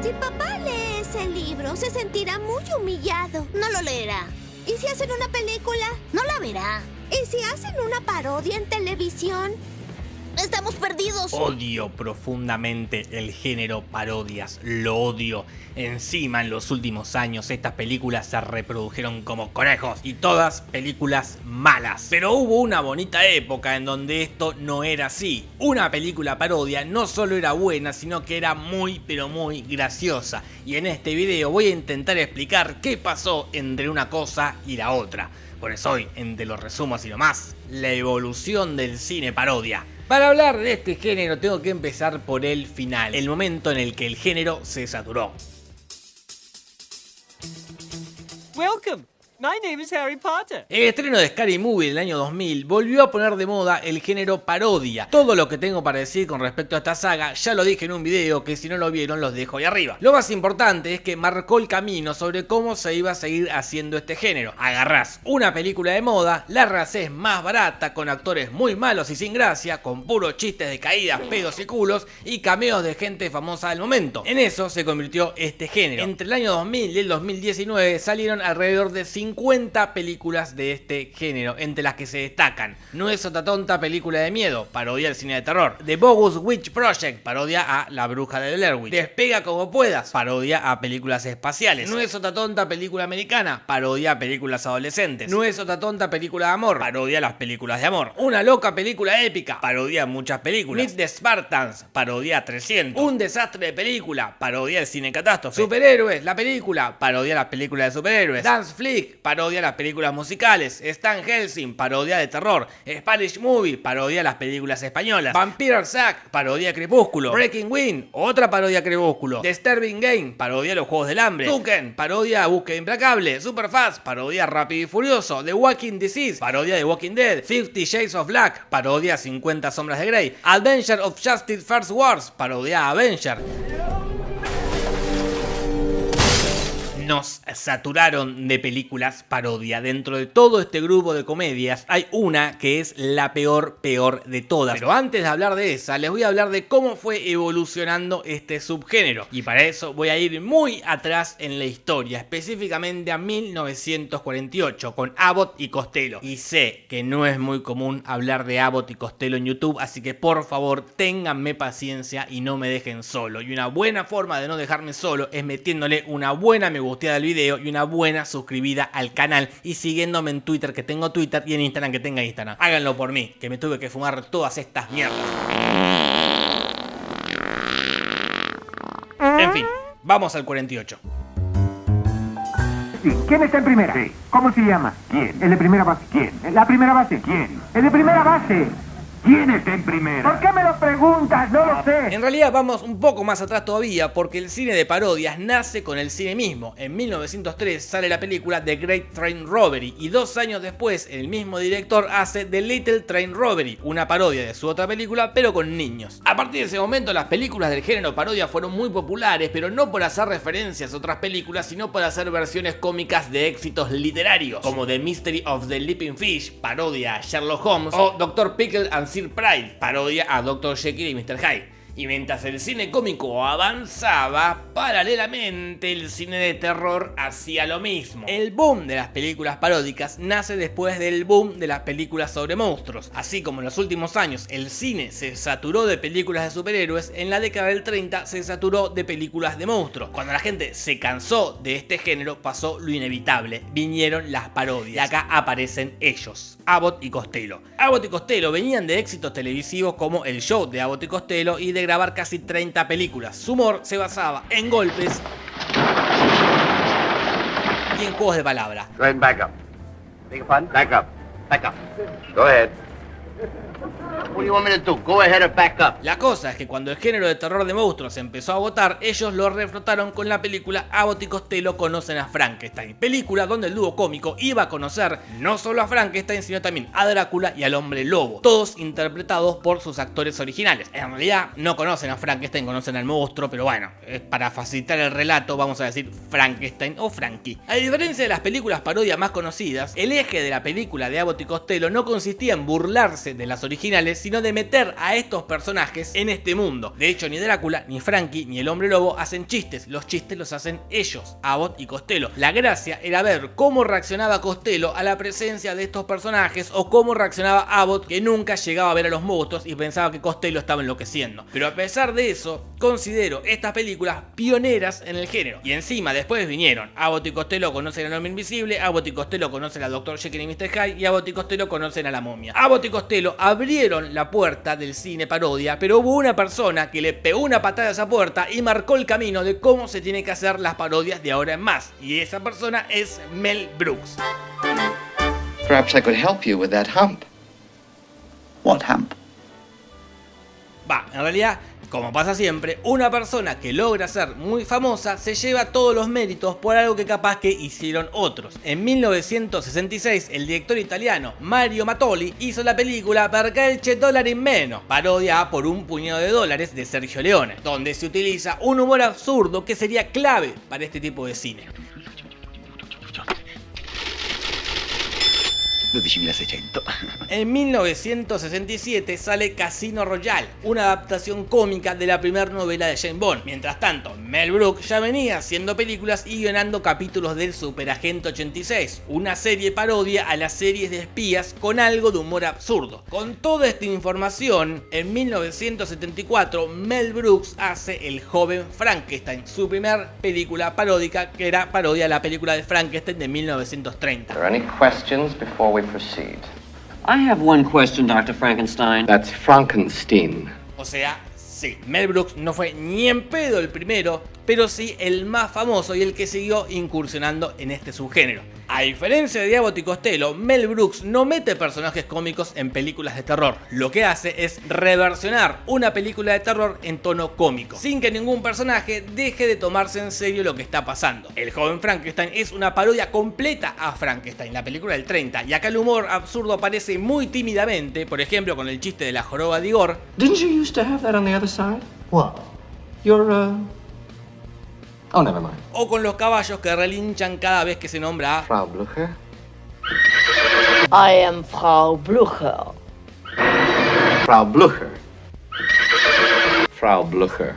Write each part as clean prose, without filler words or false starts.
Si papá lee ese libro, se sentirá muy humillado. No lo leerá. ¿Y si hacen una película? No la verá. ¿Y si hacen una parodia en televisión? Estamos perdidos. Odio profundamente el género parodias, lo odio. Encima, en los últimos años, estas películas se reprodujeron como conejos, y todas películas malas. Pero hubo una bonita época en donde esto no era así. Una película parodia no solo era buena, sino que era muy pero muy graciosa. Y en este video voy a intentar explicar qué pasó entre una cosa y la otra. Por eso hoy, entre los resumos y lo más, la evolución del cine parodia. Para hablar de este género tengo que empezar por el final, el momento en el que el género se saturó. Welcome. My name is Harry Potter. El estreno de Scary Movie del año 2000 volvió a poner de moda el género parodia. Todo lo que tengo para decir con respecto a esta saga ya lo dije en un video que si no lo vieron los dejo ahí arriba. Lo más importante es que marcó el camino sobre cómo se iba a seguir haciendo este género. Agarrás una película de moda, la rehaces más barata con actores muy malos y sin gracia, con puros chistes de caídas, pedos y culos y cameos de gente famosa del momento. En eso se convirtió este género. Entre el año 2000 y el 2019 salieron alrededor de 50 películas de este género, entre las que se destacan No es otra tonta, película de miedo, parodia al cine de terror; The Bogus Witch Project, parodia a La bruja de Blair Witch; Despega como puedas, parodia a películas espaciales; No es otra tonta, película americana, parodia a películas adolescentes; No es otra tonta, película de amor, parodia a las películas de amor; Una loca película épica, parodia a muchas películas; Meet the Spartans, parodia a 300; Un desastre de película, parodia al cine catástrofe; Superhéroes, la película, parodia a las películas de superhéroes; Dance Flick, parodia a las películas musicales; Stan Helsing, parodia de terror; Spanish Movie, parodia a las películas españolas; Vampire Zack, parodia a Crepúsculo; Breaking Wind, otra parodia a Crepúsculo; Disturbing Game, parodia a los Juegos del Hambre; Tuken, parodia a Búsqueda Implacable; Superfast, parodia a Rápido y Furioso; The Walking Disease, parodia de Walking Dead; 50 Shades of Black, parodia a 50 Sombras de Grey; Avenger of Justice First Wars, parodia a Avenger. Nos saturaron de películas parodia. Dentro de todo este grupo de comedias hay una que es la peor de todas. Pero antes de hablar de esa, les voy a hablar de cómo fue evolucionando este subgénero. Y para eso voy a ir muy atrás en la historia, específicamente a 1948, con Abbott y Costello. Y sé que no es muy común hablar de Abbott y Costello en YouTube, así que por favor ténganme paciencia y no me dejen solo. Y una buena forma de no dejarme solo es metiéndole una buena me gusta del video y una buena suscribida al canal, y siguiéndome en Twitter, que tengo Twitter, y en Instagram, que tenga Instagram. Háganlo por mí, que me tuve que fumar todas estas mierdas. En fin, vamos al 48. Sí. ¿Quién está en primera? Sí. ¿Cómo se llama? ¿Quién? El de primera base. ¿Quién? ¿La primera base? ¿Quién? El de primera base. ¿Quién está en primera? ¿Por qué me lo preguntas? No lo sé. En realidad vamos un poco más atrás todavía, porque el cine de parodias nace con el cine mismo. En 1903 sale la película The Great Train Robbery, y 2 años después el mismo director hace The Little Train Robbery, una parodia de su otra película pero con niños. A partir de ese momento las películas del género parodia fueron muy populares, pero no por hacer referencias a otras películas, sino por hacer versiones cómicas de éxitos literarios, como The Mystery of the Leaping Fish, parodia a Sherlock Holmes, o Dr. Pickle and Sir Pride, parodia a Dr. Jekyll y Mr. Hyde. Y mientras el cine cómico avanzaba, paralelamente el cine de terror hacía lo mismo. El boom de las películas paródicas nace después del boom de las películas sobre monstruos. Así como en los últimos años el cine se saturó de películas de superhéroes, en la década del 30 se saturó de películas de monstruos. Cuando la gente se cansó de este género, pasó lo inevitable: vinieron las parodias. Y acá aparecen ellos, Abbott y Costello. Abbott y Costello venían de éxitos televisivos como El Show de Abbott y Costello y de grabar casi 30 películas. Su humor se basaba en golpes y en juegos de palabra. Go ahead and back up. Beg your pardon? Back up. Back up. Go ahead. What do you want me to do? Go ahead and back up. La cosa es que cuando el género de terror de monstruos se empezó a agotar, ellos lo reflotaron con la película Abbott y Costello conocen a Frankenstein, película donde el dúo cómico iba a conocer no solo a Frankenstein, sino también a Drácula y al Hombre Lobo, todos interpretados por sus actores originales. En realidad no conocen a Frankenstein, conocen al monstruo, pero bueno, para facilitar el relato vamos a decir Frankenstein o Frankie. A diferencia de las películas parodia más conocidas, el eje de la película de Abbott y Costello no consistía en burlarse de las originales, sino de meter a estos personajes en este mundo. De hecho, ni Drácula, ni Frankie, ni el Hombre Lobo hacen chistes, los chistes los hacen ellos, Abbott y Costello. La gracia era ver cómo reaccionaba Costello a la presencia de estos personajes o cómo reaccionaba Abbott, que nunca llegaba a ver a los monstruos y pensaba que Costello estaba enloqueciendo. Pero a pesar de eso, considero estas películas pioneras en el género. Y encima después vinieron Abbott y Costello conocen al Hombre Invisible, Abbott y Costello conocen al Dr. Jekyll y Mr. Hyde y Abbott y Costello conocen a la momia. Abbott y Costello abrieron la puerta del cine parodia, pero hubo una persona que le pegó una patada a esa puerta y marcó el camino de cómo se tiene que hacer las parodias de ahora en más. Y esa persona es Mel Brooks. Perhaps I could help you with that hump. What hump? En realidad, como pasa siempre, una persona que logra ser muy famosa se lleva todos los méritos por algo que capaz que hicieron otros. En 1966, el director italiano Mario Mattoli hizo la película Perché c'è dollaro in meno, parodia a Por un puñado de dólares de Sergio Leone, donde se utiliza un humor absurdo que sería clave para este tipo de cine. 12.600. En 1967 sale Casino Royale, una adaptación cómica de la primera novela de James Bond. Mientras tanto, Mel Brooks ya venía haciendo películas y guionando capítulos del Superagente 86, una serie parodia a las series de espías con algo de humor absurdo. Con toda esta información, en 1974 Mel Brooks hace El joven Frankenstein, su primer película paródica, que era parodia a la película de Frankenstein de 1930. Are there any questions before we proceed? I have one question, Dr. Frankenstein. That's Frankenstein. O sea, sí, Mel Brooks no fue ni en pedo el primero, pero sí el más famoso y el que siguió incursionando en este subgénero. A diferencia de Abbott y Costello, Mel Brooks no mete personajes cómicos en películas de terror. Lo que hace es reversionar una película de terror en tono cómico, sin que ningún personaje deje de tomarse en serio lo que está pasando. El joven Frankenstein es una parodia completa a Frankenstein, la película del 30, y acá el humor absurdo aparece muy tímidamente, por ejemplo con el chiste de la joroba de Igor. Didn't you used to have that on the other side? What? Your, Oh, never mind. O con los caballos que relinchan cada vez que se nombra a Frau Blucher? I am Frau Blucher. Frau Blucher. Frau Blucher.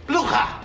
Blucher!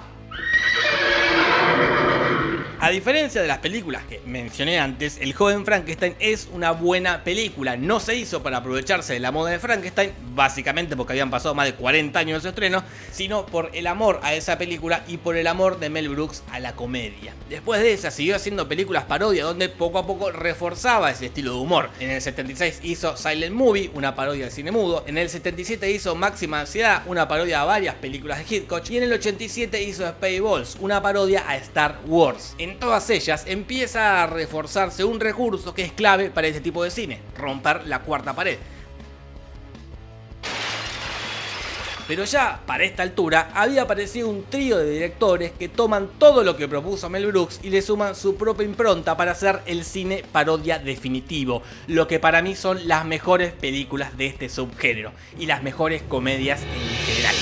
A diferencia de las películas que mencioné antes, El joven Frankenstein es una buena película. No se hizo para aprovecharse de la moda de Frankenstein, básicamente porque habían pasado más de 40 años de su estreno, sino por el amor a esa película y por el amor de Mel Brooks a la comedia. Después de esa siguió haciendo películas parodia donde poco a poco reforzaba ese estilo de humor. En el 76 hizo Silent Movie, una parodia de cine mudo. En el 77 hizo Máxima Ansiedad, una parodia a varias películas de Hitchcock. Y en el 87 hizo Spaceballs, una parodia a Star Wars. En todas ellas empieza a reforzarse un recurso que es clave para este tipo de cine: romper la cuarta pared. Pero ya para esta altura había aparecido un trío de directores que toman todo lo que propuso Mel Brooks y le suman su propia impronta para hacer el cine parodia definitivo, lo que para mí son las mejores películas de este subgénero y las mejores comedias en general.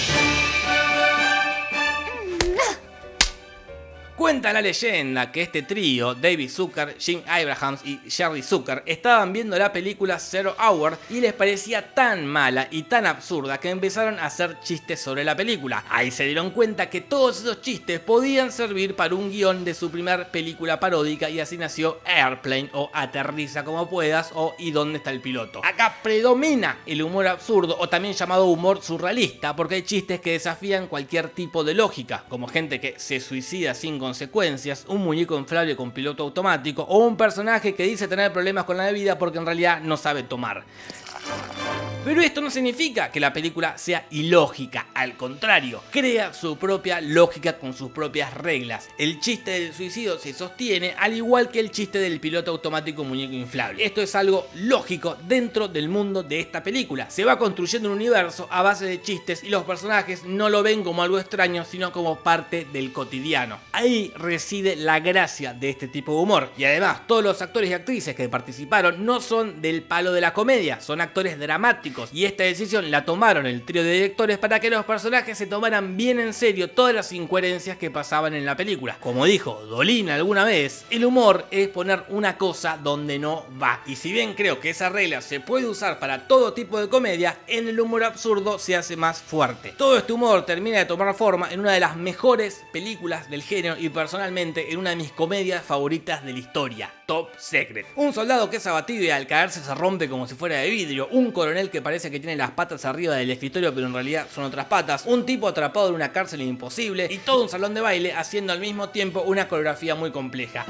Cuenta la leyenda que este trío, David Zucker, Jim Abrahams y Jerry Zucker, estaban viendo la película Zero Hour y les parecía tan mala y tan absurda que empezaron a hacer chistes sobre la película. Ahí se dieron cuenta que todos esos chistes podían servir para un guión de su primer película paródica y así nació Airplane o Aterriza como puedas o ¿Y dónde está el piloto? Acá predomina el humor absurdo o también llamado humor surrealista porque hay chistes que desafían cualquier tipo de lógica, como gente que se suicida sin consecuencias, un muñeco inflable con piloto automático o un personaje que dice tener problemas con la bebida porque en realidad no sabe tomar. Pero esto no significa que la película sea ilógica, al contrario, crea su propia lógica con sus propias reglas. El chiste del suicidio se sostiene al igual que el chiste del piloto automático muñeco inflable. Esto es algo lógico dentro del mundo de esta película. Se va construyendo un universo a base de chistes y los personajes no lo ven como algo extraño, sino como parte del cotidiano. Ahí reside la gracia de este tipo de humor. Y además, todos los actores y actrices que participaron no son del palo de la comedia, son actores dramáticos dramáticos, y esta decisión la tomaron el trío de directores para que los personajes se tomaran bien en serio todas las incoherencias que pasaban en la película. Como dijo Dolina alguna vez, el humor es poner una cosa donde no va, y si bien creo que esa regla se puede usar para todo tipo de comedia, en el humor absurdo se hace más fuerte. Todo este humor termina de tomar forma en una de las mejores películas del género y personalmente en una de mis comedias favoritas de la historia, Top Secret. Un soldado que es abatido y al caerse se rompe como si fuera de vidrio, un coronel que parece que tiene las patas arriba del escritorio pero en realidad son otras patas, un tipo atrapado en una cárcel imposible y todo un salón de baile haciendo al mismo tiempo una coreografía muy compleja.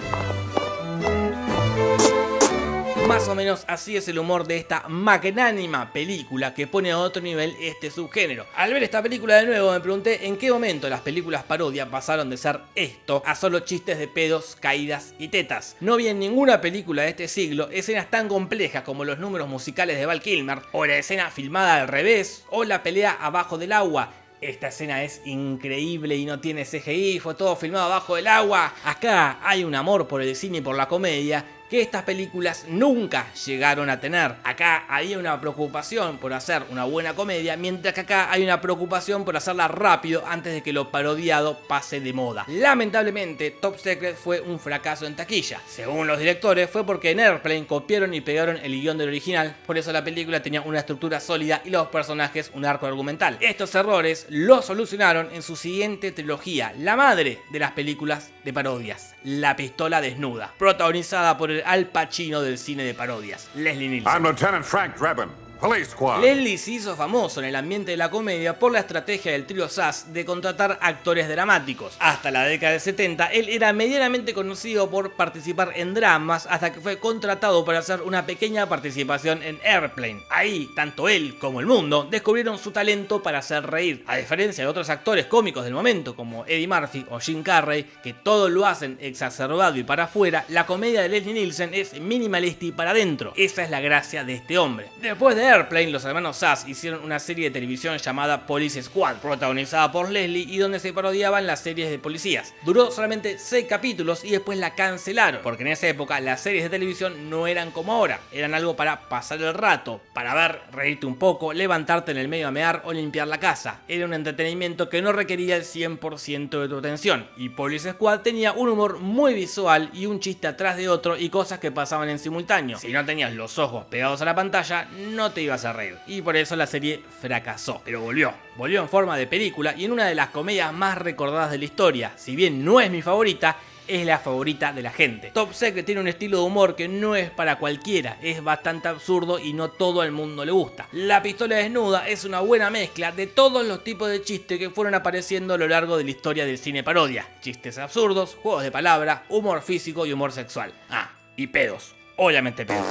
Más o menos así es el humor de esta magnánima película que pone a otro nivel este subgénero. Al ver esta película de nuevo me pregunté en qué momento las películas parodia pasaron de ser esto a solo chistes de pedos, caídas y tetas. No vi en ninguna película de este siglo escenas tan complejas como los números musicales de Val Kilmer, o la escena filmada al revés, o la pelea abajo del agua. Esta escena es increíble y no tiene CGI, fue todo filmado abajo del agua. Acá hay un amor por el cine y por la comedia que estas películas nunca llegaron a tener. Acá había una preocupación por hacer una buena comedia, mientras que acá hay una preocupación por hacerla rápido antes de que lo parodiado pase de moda. Lamentablemente, Top Secret fue un fracaso en taquilla. Según los directores, fue porque en Airplane copiaron y pegaron el guión del original, por eso la película tenía una estructura sólida y los personajes un arco argumental. Estos errores los solucionaron en su siguiente trilogía, la madre de las películas de parodias, La pistola desnuda, protagonizada por el Al Pacino del cine de parodias, Leslie Nielsen. I'm Lieutenant Frank Drebin, Police Squad. Leslie se hizo famoso en el ambiente de la comedia por la estrategia del trío Sass de contratar actores dramáticos. Hasta la década del 70, él era medianamente conocido por participar en dramas hasta que fue contratado para hacer una pequeña participación en Airplane. Ahí, tanto él como el mundo descubrieron su talento para hacer reír. A diferencia de otros actores cómicos del momento como Eddie Murphy o Jim Carrey, que todo lo hacen exacerbado y para afuera, la comedia de Leslie Nielsen es minimalista y para adentro. Esa es la gracia de este hombre. Después de Airplane, los hermanos Sass hicieron una serie de televisión llamada Police Squad, protagonizada por Leslie y donde se parodiaban las series de policías. Duró solamente 6 capítulos y después la cancelaron, porque en esa época las series de televisión no eran como ahora, eran algo para pasar el rato, para ver, reírte un poco, levantarte en el medio a mear o limpiar la casa. Era un entretenimiento que no requería el 100% de tu atención, y Police Squad tenía un humor muy visual y un chiste atrás de otro y cosas que pasaban en simultáneo. Si no tenías los ojos pegados a la pantalla, no te ibas a reír, y por eso la serie fracasó, pero volvió en forma de película y en una de las comedias más recordadas de la historia. Si bien no es mi favorita, es la favorita de la gente. Top Secret tiene un estilo de humor que no es para cualquiera, es bastante absurdo y no todo el mundo le gusta. La pistola desnuda es una buena mezcla de todos los tipos de chistes que fueron apareciendo a lo largo de la historia del cine parodia. Chistes absurdos, juegos de palabra, humor físico y humor sexual. Ah, y pedos. Obviamente pedos.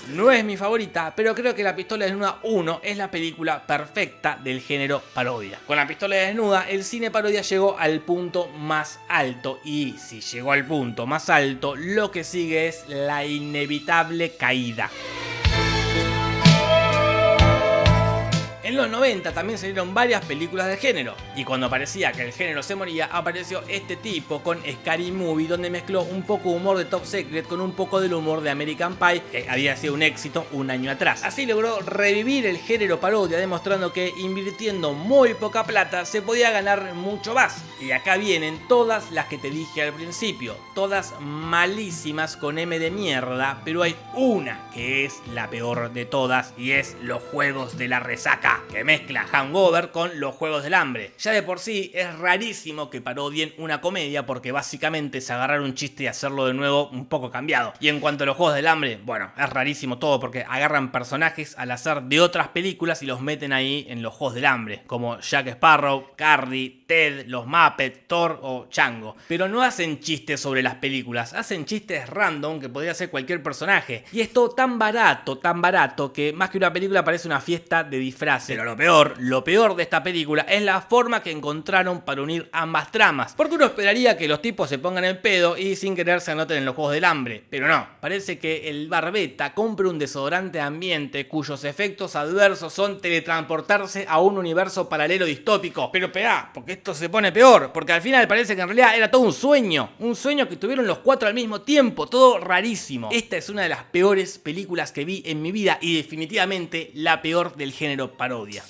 No es mi favorita, pero creo que La pistola desnuda 1 es la película perfecta del género parodia. Con La pistola desnuda, el cine parodia llegó al punto más alto, y si llegó al punto más alto, lo que sigue es la inevitable caída. En los 90 también salieron varias películas de género, y cuando parecía que el género se moría, apareció este tipo con Scary Movie, donde mezcló un poco de humor de Top Secret con un poco del humor de American Pie, que había sido un éxito un año atrás. Así logró revivir el género parodia, demostrando que invirtiendo muy poca plata se podía ganar mucho más. Y acá vienen todas las que te dije al principio, todas malísimas con M de mierda, pero hay una que es la peor de todas, y es Los Juegos de la Resaca, que mezcla Hangover con Los Juegos del Hambre. Ya de por sí es rarísimo que parodien una comedia, porque básicamente es agarrar un chiste y hacerlo de nuevo un poco cambiado. Y en cuanto a Los Juegos del Hambre, bueno, es rarísimo todo, porque agarran personajes al azar de otras películas y los meten ahí en Los Juegos del Hambre, como Jack Sparrow, Carrie, Ted, los Muppets, Thor o Chango. Pero no hacen chistes sobre las películas, hacen chistes random que podría ser cualquier personaje. Y es todo tan barato que más que una película parece una fiesta de disfraces, Pero lo peor de esta película es la forma que encontraron para unir ambas tramas. Porque uno esperaría que los tipos se pongan en pedo y sin querer se anoten en los Juegos del Hambre. Pero no, parece que el Barbeta compra un desodorante ambiente cuyos efectos adversos son teletransportarse a un universo paralelo distópico. Pero peá, porque esto se pone peor. Porque al final parece que en realidad era todo un sueño. Un sueño que tuvieron los 4 al mismo tiempo. Todo rarísimo. Esta es una de las peores películas que vi en mi vida y definitivamente la peor del género parodia.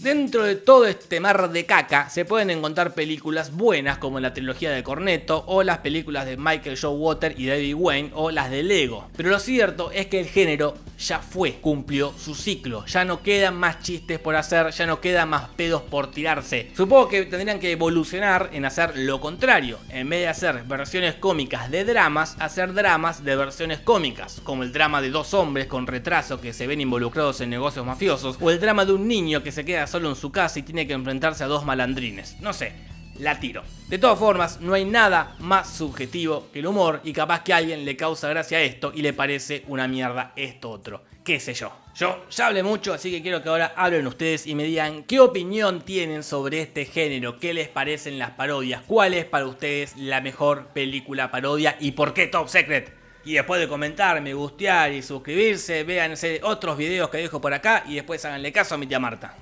Dentro de todo este mar de caca se pueden encontrar películas buenas como la trilogía de Cornetto o las películas de Michael Showalter y David Wayne o las de Lego. Pero lo cierto es que el género ya fue, cumplió su ciclo, ya no quedan más chistes por hacer, ya no quedan más pedos por tirarse. Supongo que tendrían que evolucionar en hacer lo contrario, en vez de hacer versiones cómicas de dramas, hacer dramas de versiones cómicas, como el drama de 2 hombres con retraso que se ven involucrados en negocios mafiosos, o el drama de un niño que se queda solo en su casa y tiene que enfrentarse a 2 malandrines. No sé, la tiro. De todas formas, no hay nada más subjetivo que el humor y capaz que a alguien le causa gracia esto y le parece una mierda esto otro. Qué sé yo. Yo ya hablé mucho, así que quiero que ahora hablen ustedes y me digan qué opinión tienen sobre este género, qué les parecen las parodias, cuál es para ustedes la mejor película parodia y por qué Top Secret. Y después de comentar, me gustear y suscribirse, véanse otros videos que dejo por acá y después háganle caso a mi tía Marta.